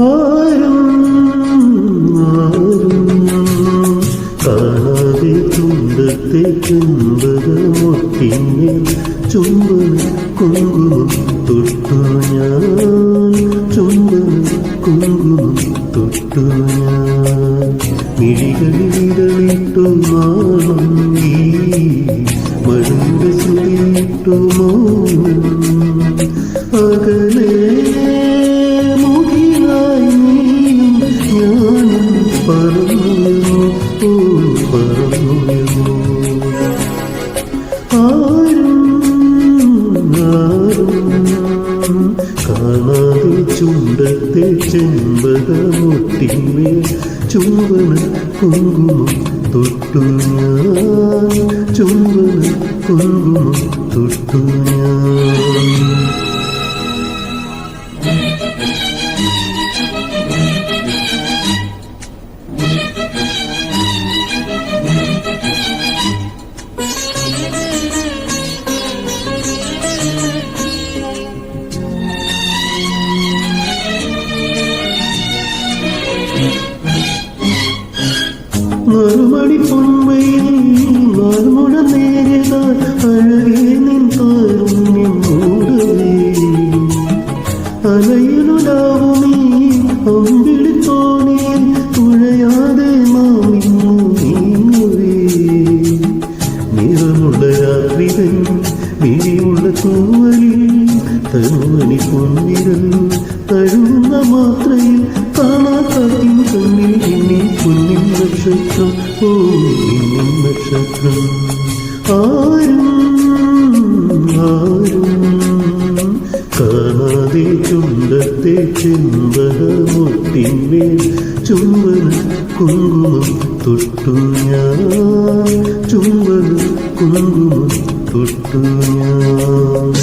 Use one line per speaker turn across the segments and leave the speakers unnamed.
ആരും കാണാതെ ചുണ്ടത്തെ ചെമ്പകമൊട്ടിന്മേൽ ചുംബന കുങ്കുമം തൊട്ടു ഞാൻ, ചുംബന കുങ്കുമം തൊട്ടു ഞാൻ. മിഴികളിലിടലിട്ടു നാണം ഈ മഴയുടെ സുതിയിട്ടു മൗനം. അകലെ മുകിലായി നീയും ഞാനും പറന്നു പറന്നു. ആരും കാണാതെ ചുണ്ടത്തെ ചെമ്പകമൊട്ടിന്മേൽ ചുംബന കുങ്കുമം തൊട്ടു ഞാൻ, ചുംബന കുങ്കുമം തൊട്ടു ഞാൻ. മറുമണി പൊന്മയിൽ മറുമുട നേരിടാൻ അഴകേ നിൻ താരുണ്യം മൂടവേ. അലയിലുലാവുമീ അമ്പിളി തോണിയിൽ തുഴയാതെ മാമിന്നു നീങ്ങുവേ. നിറമുള്ള രാത്രികൾ വിരിയുള്ള തൂവലിൽ തരുമണി പൊൻവിരൽ തഴുന്ന മാത്രയിൽ കാണാക്കാത്തിൻ കണ്ണിൽ ഇനി പൊന്നിൻ നക്ഷത്രം, ഓ ഇന്നിൻ നക്ഷത്രം. ആരും കാണാതെ ചുണ്ടത്തെ ചെമ്പകമൊട്ടിന്മേൽ ചുംബന കുങ്കുമം തൊട്ടു ഞാൻ, ചുംബന കുങ്കുമം തൊട്ടു ഞാൻ.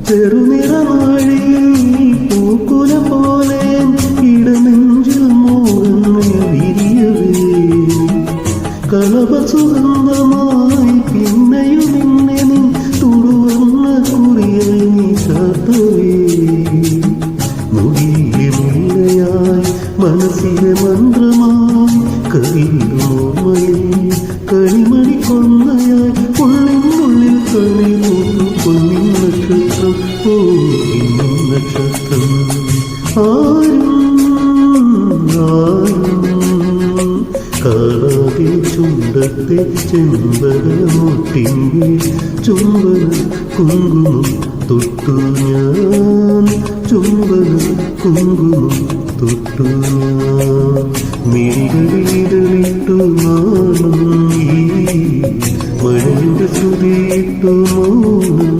ചെറുനിറമാഴിയിൽ പൂക്കുല പോലെ ഇടനെഞ്ചിൽ മോഹങ്ങൾ വിരിയവേ. കളഭ സുഗന്ധമായി പിന്നെയും നിന്നെ നീ തുടുവന്ന കുറിയൽ നീ ചാത്തവേ. മുടിയിലെ മുല്ലയായി മനസ്സിലെ മന്ത്രമായി കവിയോർമ്മയിൽ കരിമണി കൊന്നയായി ഉള്ളിനുള്ളിൽ കണിമൂത്തു പൊന്നിൻ നക്ഷത്രം, ഓ ഇന്നിൻ നക്ഷത്രം. ആരും കാണാതെ ചുണ്ടത്തെ ചെമ്പകമൊട്ടിന്മേൽ ചുംബന കുങ്കുമം തൊട്ടു ഞാൻ, ചുംബന കുങ്കുമം തൊട്ടു ഞാൻ. മിഴികളിലിടലിട്ടു നാണം ഈ മഴയുടെ സുതിയിട്ടു മൗനം.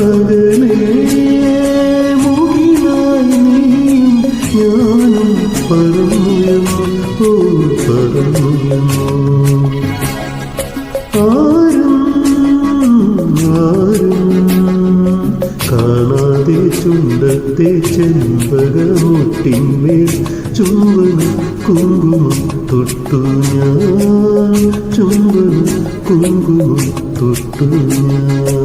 അകലെ മുകിലായി നീയും ഞാനും പറന്നു, ഓ പറന്നു. ആരും കാണാതെ ചുണ്ടത്തെ ചെമ്പകമൊട്ടിന്മേൽ ചുംബന കുങ്കുമം തൊട്ടു ഞാൻ, ചുംബന കുങ്കുമം തൊട്ടു ഞാൻ.